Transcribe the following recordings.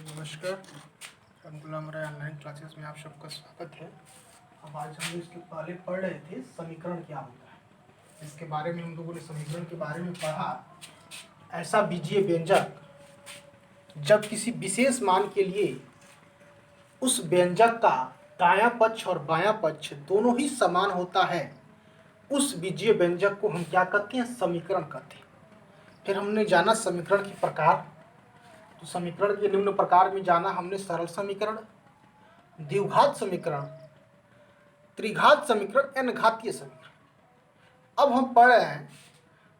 नमस्कार। हम गुलाम राय online classes में आप सबका स्वागत है। अब आज हम इसके पहले पढ़ रहे थे समीकरण क्या होता है। इसके बारे में हम लोगों ने समीकरण के बारे में पढ़ा। ऐसा बीजीय व्यंजक जब किसी विशेष मान के लिए उस व्यंजक का दायां पक्ष और बायां पक्ष दोनों ही समान होता है, उस बीजीय व्यंजक को हम क्या कहते हैं? समीकरण कहते हैं। फिर हमने जाना समीकरण के प्रकार। तो समीकरण के निम्न प्रकार में जाना हमने: सरल समीकरण, द्विघात समीकरण, त्रिघात समीकरण, एन घातीय समीकरण। अब हम पढ़ रहे हैं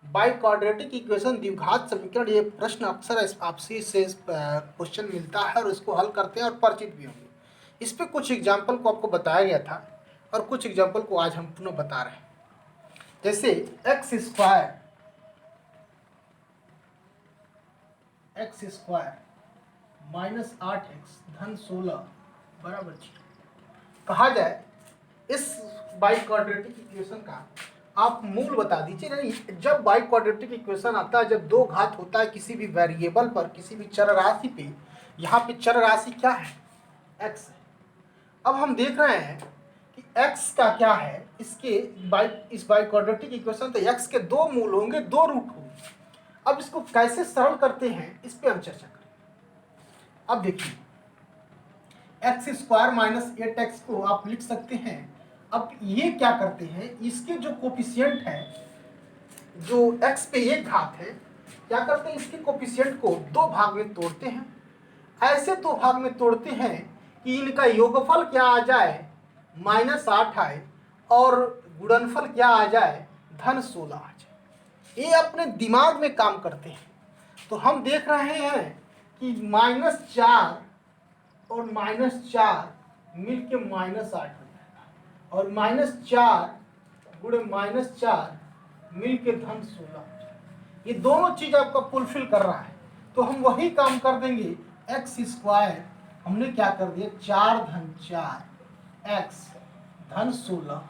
बाई क्वाड्रेटिक इक्वेशन, द्विघात समीकरण। ये प्रश्न अक्सर आपसे से क्वेश्चन मिलता है और इसको हल करते हैं और परिचित भी होंगे। इस पे कुछ एग्जाम्पल को आपको बताया गया था और कुछ एग्जाम्पल को आज हम पुनः बता रहे हैं। जैसे एक्स स्क्वायर माइनस 8x धन 16 बराबर 0 कहा जाए। इस बाई क्वाड्रेटिक इक्वेशन का आप मूल बता दीजिए। नहीं, जब बाई क्वाड्रेटिक इक्वेशन आता है, जब दो घात होता है किसी भी वेरिएबल पर, किसी भी चर राशि पे, यहाँ पे चर राशि क्या है? x है। अब हम देख रहे हैं कि x का क्या है, इस बाई क्वाड्रेटिक इक्वेशन तो x के दो मूल होंगे, दो रूट होंगे। अब इसको कैसे सरल करते हैं, इस पे हम चर्चा करेंगे। अब देखिए, एक्स स्क्वायर माइनस 8x को आप लिख सकते हैं। अब ये क्या करते हैं, इसके जो कोफिशिएंट है, जो x पे एक घात है, क्या करते हैं, इसके कोफिशिएंट को दो भाग में तोड़ते हैं। ऐसे दो भाग में तोड़ते हैं कि इनका योगफल क्या आ जाए, -8 आए, और गुणनफल क्या आ जाए, धन 16 आ जाए। ये अपने दिमाग में काम करते हैं। तो हम देख रहे हैं कि -4 और -4 मिलके -8 हो जाएगा, और -4 गुणे -4 मिलके धन 16 हो जाएगा। ये दोनों चीज आपका फुलफिल कर रहा है। तो हम वही काम कर देंगे। एक्स स्क्वायर हमने क्या कर दिया, 4 धन 4 एक्स धन 16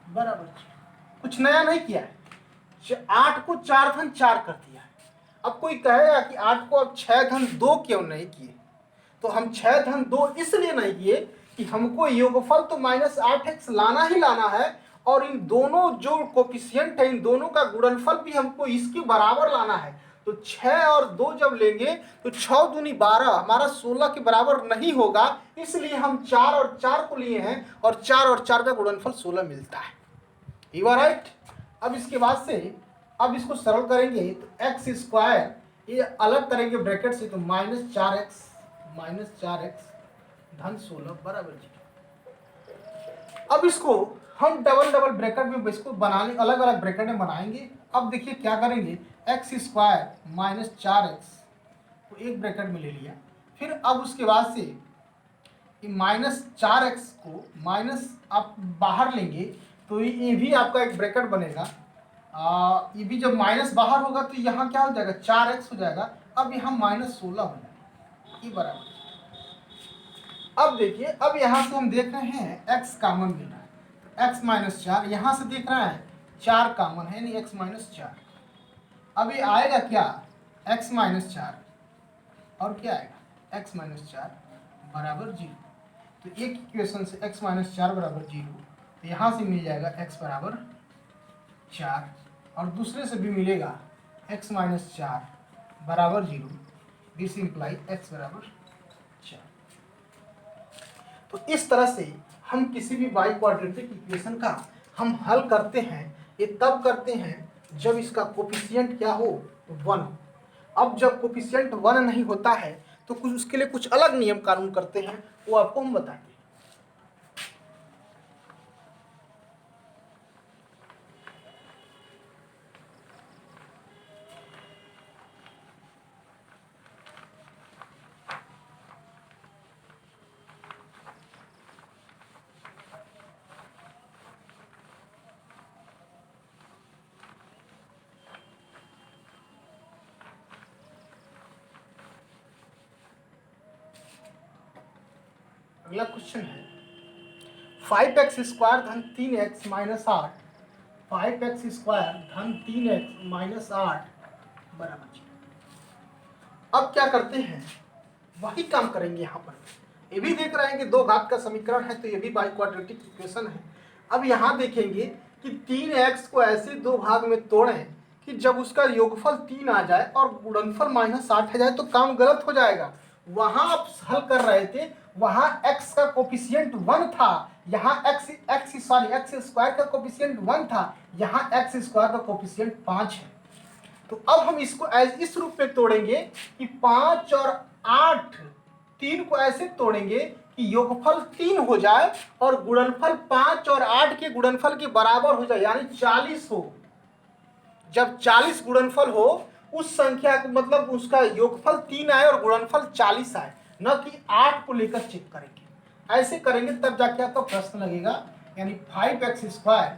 बराबर 0। कुछ नया नहीं किया है। 8 को 4 धन 4 कर दिया है। अब कोई कहेगा कि 8 को अब 6 धन 2 क्यों नहीं किए? तो हम 6 धन 2 इसलिए नहीं किए कि हमको योगफल तो -8x लाना ही लाना है, और इन दोनों जो कोफिशिएंट है, इन दोनों का गुणनफल भी हमको इसके बराबर लाना है। तो 6 और 2 जब लेंगे तो 6 दूनी 12 हमारा 16 के बराबर नहीं होगा, इसलिए हम 4 और 4 को लिए हैं, और 4 और 4 का गुणनफल 16 मिलता है। You are right. अब इसके बाद से अब इसको सरल करेंगे तो एक्स स्क्वायर, ये अलग करेंगे ब्रैकेट से, तो -4x धन 16 बराबर 0। अब इसको हम डबल ब्रैकेट में इसको बनाने, अलग अलग ब्रैकेट में बनाएंगे। अब देखिए क्या करेंगे, एक्स स्क्वायर -4x को एक ब्रैकेट में ले लिया। फिर अब उसके बाद से -4x को माइनस आप बाहर लेंगे तो ये भी आपका एक ब्रैकेट बनेगा। ये भी जब माइनस बाहर होगा तो यहाँ क्या हो जाएगा, 4x हो जाएगा। अब यहाँ -16 हो जाएगा, ये बराबर। अब देखिए, अब यहाँ से हम देख रहे हैं x कॉमन मिल रहा है, x -4, यहाँ से देख रहे हैं 4 कॉमन है, यानी x -4। अब ये आएगा क्या, x -4 और क्या आएगा, x -4 बराबर 0। तो एक इक्वेशन से x -4 बराबर 0, तो यहाँ से मिल जाएगा x बराबर 4, और दूसरे से भी मिलेगा x -4 बराबर 0। दिस इम्प्लाई x बराबर 4। तो इस तरह से हम किसी भी बाई क्वाड्रेटिक इक्वेशन का हम हल करते हैं। ये तब करते हैं जब इसका कोफिशिएंट क्या हो, 1 हो। अब जब कोफिशिएंट 1 नहीं होता है तो कुछ उसके लिए कुछ अलग नियम कानून करते हैं, वो आपको हम बताएंगे। अगला क्वेश्चन है 5x स्क्वायर धन 3x माइनस 8, 5x स्क्वायर धन 3x माइनस 8 बराबर 0। अब क्या करते हैं, वही काम करेंगे यहाँ पर। ये भी देख रहे हैं कि दो घात का समीकरण है, तो ये भी बाई क्वाड्रेटिक इक्वेशन है। अब यहाँ देखेंगे कि 3x को ऐसे दो भाग में तोड़ें कि जब उसका योगफल 3 आ जाए और गुणनफल -8 आ जाए तो काम गलत हो जाएगा। वहां आप हल कर रहे थे, वहां x का कोफिशिएंट 1 था, यहाँ x स्क्वायर का कोफिशिएंट 1 था, यहाँ x स्क्वायर का कोफिशिएंट 5 है। तो अब हम इसको इस रूप में तोड़ेंगे कि 5 और 8, 3 को ऐसे तोड़ेंगे कि योगफल 3 हो जाए और गुणनफल 5 और 8 के गुणनफल के बराबर हो जाए, यानी 40 हो। जब 40 गुणनफल हो उस संख्या को, मतलब उसका योगफल 3 आए और गुणनफल 40 आए, न कि 8 को लेकर चेक करेंगे। ऐसे करेंगे तब जाके आपका प्रश्न लगेगा। यानी 5x स्क्वायर,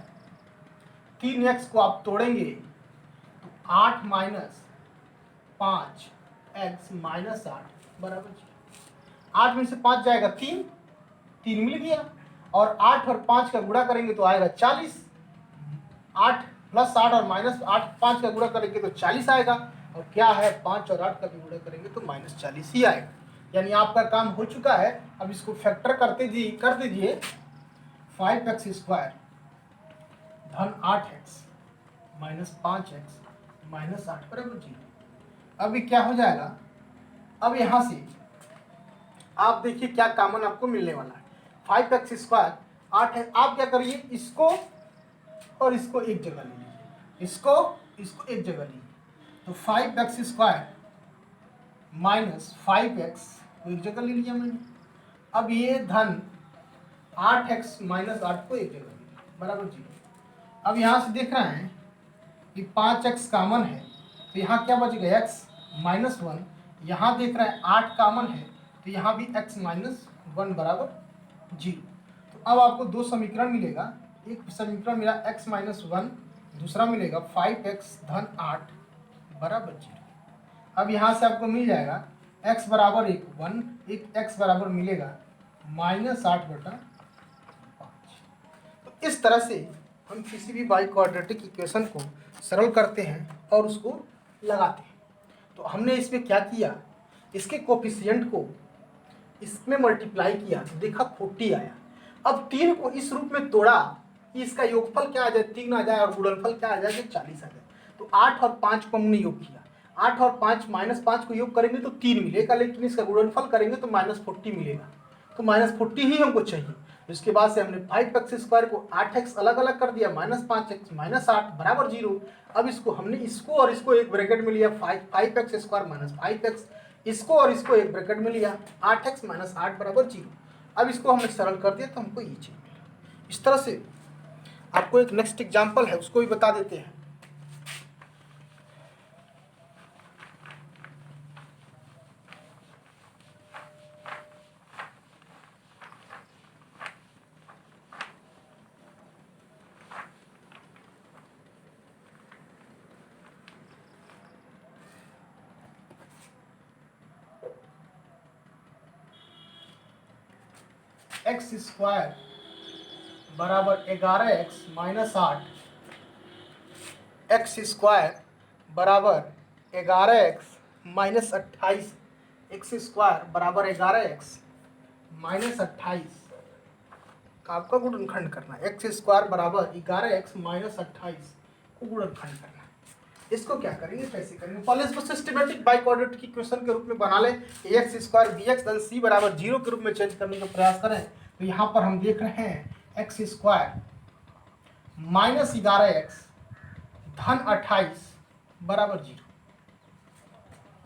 3x को आप तोड़ेंगे तो 8 माइनस 5x माइनस 8 बराबर 8 में से 5 जाएगा 3, 3 मिल गया, और 8 और 5 का गुणा करेंगे तो आएगा 40। 8 प्लस 8 और माइनस 8, 5 का गुणा करेंगे तो 40 आएगा, और क्या है 5 और 8 का भी गुणा करेंगे तो -40 ही आएगा। यानी आपका काम हो चुका है। अब इसको फैक्टर कर दीजिए 5x स्क्वायर धन 8x माइनस 5x माइनस 8 बराबर 0। अभी क्या हो जाएगा, अब यहाँ से आप देखिए क्या कॉमन आपको मिलने वाला है। 5x स्क्वायर 8 है, आप क्या करिए इसको और इसको एक जगह ले लीजिए, इसको एक जगह लीजिए, तो 5x स्क्वायर माइनस 5x को एक जगह ले लिया मैंने। अब ये धन 8x माइनस 8 को एक जगह ले बराबर 0। अब यहाँ से देख रहे हैं कि 5x कॉमन है, तो यहाँ क्या बचेगा x माइनस 1। यहाँ देख रहे हैं 8 कॉमन है, तो यहाँ भी x माइनस 1 बराबर 0। तो अब आपको दो समीकरण मिलेगा, एक समीकरण मिला x माइनस 1, दूसरा मिलेगा 5x धन 8 बराबर 0। अब यहाँ से आपको मिल जाएगा x बराबर 1, एक x बराबर मिलेगा -8 बटा 5। तो इस तरह से हम किसी भी बाई क्वाड्रेटिक इक्वेशन को सरल करते हैं और उसको लगाते हैं। तो हमने इसमें क्या किया, इसके कोफिशिएंट को इसमें मल्टीप्लाई किया तो देखा 40 आया। अब 3 को इस रूप में तोड़ा कि इसका योगफल क्या आ जाए 3 आ जाए और गुणनफल क्या आ जाए 40 आ जाए। तो 8 और 5 को हमने योग किया, 8 और 5 -5 को योग करेंगे तो 3 मिलेगा, लेकिन इसका गुणनफल करेंगे तो -40 मिलेगा, तो -40 ही हमको चाहिए। इसके बाद से हमने 5x स्क्वायर को 8x अलग अलग कर दिया, -5x -8 बराबर 0। अब इसको हमने इसको और इसको एक ब्रैकेट में लिया, 5x स्क्वायर -5x, इसको और इसको एक ब्रैकेट में लिया, 8x - 8 बराबर 0। अब इसको हमने सरल कर दिया तो हमको ये चाहिए मिला। इस तरह से आपको एक नेक्स्ट एग्जाम्पल है उसको भी बता देते हैं। x स्क्वायर बराबर 11x माइनस 8, x स्क्वायर बराबर 11x माइनस 28, x स्क्वायर बराबर 11x माइनस 28 का आपका गुणनखंड करना है। x स्क्वायर बराबर 11x माइनस 28 को गुणनखंड करना है। इसको क्या करेंगे, कैसे करेंगे, पहले इसको सिस्टमेटिक बाई क्वाड्रेटिक इक्वेशन के रूप में बना लें। x स्क्वायर bx धन c बराबर 0 के रूप में चेंज करने का प्रयास करें। तो यहाँ पर हम देख रहे हैं x स्क्वायर माइनस 11x धन 28 बराबर 0।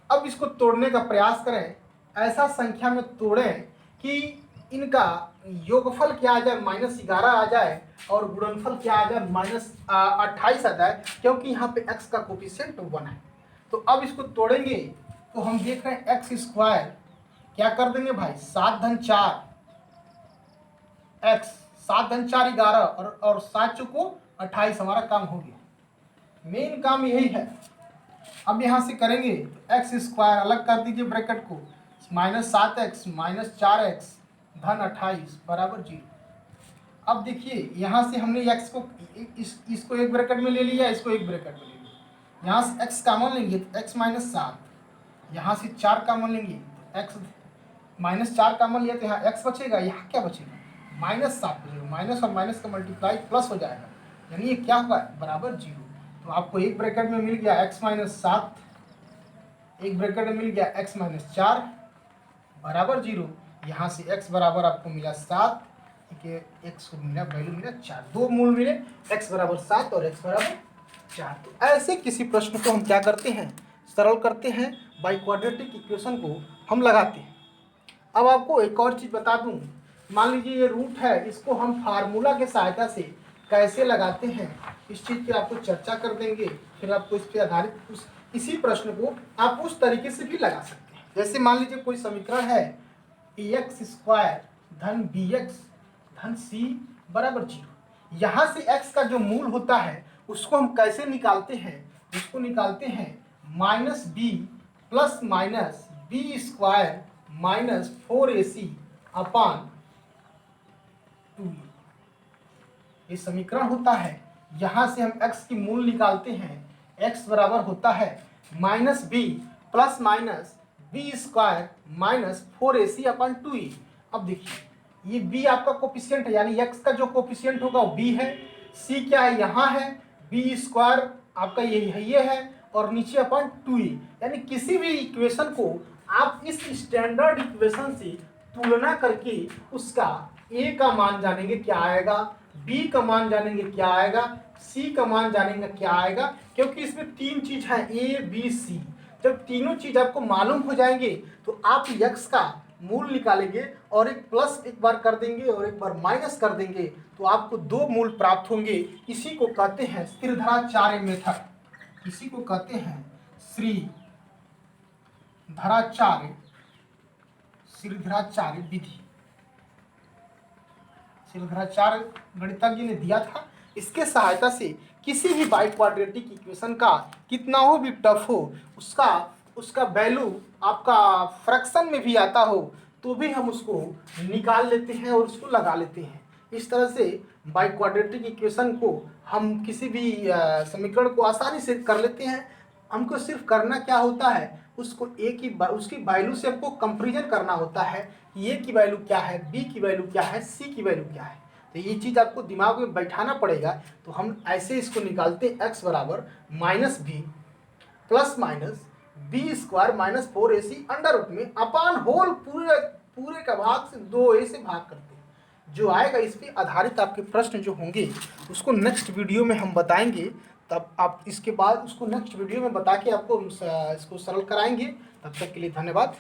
अब इसको तोड़ने का प्रयास करें, ऐसा संख्या में तोड़ें कि इनका योगफल क्या आ जाए -11 आ जाए और गुणनफल क्या आ जाए -28 आ जाए, क्योंकि यहाँ पे x का कोफिशिएंट 1 है। तो अब इसको तोड़ेंगे तो हम देख रहे हैं x स्क्वायर क्या कर देंगे भाई, 7 धन 4 x, 7 धन 4 11 और 7 चौको 28, हमारा काम हो गया। मेन काम यही है। अब यहाँ से करेंगे तो x स्क्वायर अलग कर दीजिए ब्रैकेट को, -7x माइनस 4x धन 28 बराबर 0। अब देखिए यहाँ से हमने x को इसको एक ब्रैकेट में ले लिया, इसको एक ब्रैकेट में ले लिया। यहाँ से x कॉमन लेंगे तो x -7, यहाँ से 4 कॉमन लेंगे एक्स -4 कॉमन लिया तो यहाँ एक्स बचेगा, यहाँ क्या बचेगा -7 बचेगा, माइनस और माइनस का मल्टीप्लाई प्लस हो जाएगा, यानी ये क्या होगा बराबर 0। तो आपको एक ब्रैकेट में मिल गया x-7, एक ब्रैकेट में मिल गया x-4 बराबर 0। यहाँ से x बराबर आपको मिला 7, x को मिला वैल्यू मिला 4, दो मूल मिले x बराबर 7 और x बराबर 4। तो ऐसे किसी प्रश्न को हम क्या करते हैं सरल करते हैं, बाई क्वाड्रेटिक इक्वेशन को हम लगाते हैं। अब आपको एक और चीज़ बता दूं, मान लीजिए ये रूट है, इसको हम फार्मूला के सहायता से कैसे लगाते हैं इस चीज़ की आपको चर्चा कर देंगे। फिर आपको इस पर आधारित इसी प्रश्न को आप उस तरीके से भी लगा सकते हैं। जैसे मान लीजिए कोई समीकरण है ax² धन bx धन c बराबर 0। यहाँ से x का जो मूल होता है उसको हम कैसे निकालते हैं, उसको निकालते हैं -b plus minus b² minus 4ac अपान 2। ये समीकरण होता है, यहाँ से हम x की मूल निकालते हैं, x बराबर होता है -b plus minus b² minus 4ac अपान 2e। अब देखिए ये b आपका कोफिशिएंट है, यानी x का जो कोफिशिएंट होगा वो b है, c क्या है यहाँ है, b² आपका ये है और नीचे अपन 2e। यानी किसी भी इक्वेशन को आप इस स्टैंडर्ड इक्वेशन से तुलना करके उसका a का मान जानेंगे क्या आएगा, b का मान जानेंगे क्या आएगा, c का मान जानेंगे क्या आएगा, क्योंकि इसमें तीन चीज है a b c। जब तीनों चीज आपको मालूम हो जाएंगे तो आप x का मूल निकालेंगे और एक प्लस एक बार कर देंगे और एक बार माइनस कर देंगे तो आपको दो मूल प्राप्त होंगे। इसी को कहते हैं स्थिरधाराचार्य मेथड, इसी को कहते हैं श्रीधराचार्य विधि। श्रीधराचार्य गणितज्ञ ने दिया था। इसके सहायता से किसी भी बाई क्वाड्रेटिक इक्वेशन का कितना हो भी टफ हो उसका वैल्यू आपका फ्रैक्शन में भी आता हो तो भी हम उसको निकाल लेते हैं और उसको लगा लेते हैं। इस तरह से बाई क्वाड्रेटिक इक्वेशन को हम किसी भी समीकरण को आसानी से कर लेते हैं। हमको सिर्फ करना क्या होता है, उसको उसकी वैल्यू से हमको कंपैरिजन करना होता है कि ए की वैल्यू क्या है, बी की वैल्यू क्या है, सी की वैल्यू क्या है। तो ये चीज़ आपको दिमाग में बैठाना पड़ेगा। तो हम ऐसे इसको निकालते x बराबर -b plus minus b² minus 4ac under root में अपान होल पूरे का भाग से 2a से भाग करते हैं। जो आएगा इस पर आधारित आपके प्रश्न जो होंगे उसको नेक्स्ट वीडियो में हम बताएंगे। तब आप इसके बाद उसको नेक्स्ट वीडियो में बता के आपको इसको सरल कराएंगे। तब तक के लिए धन्यवाद।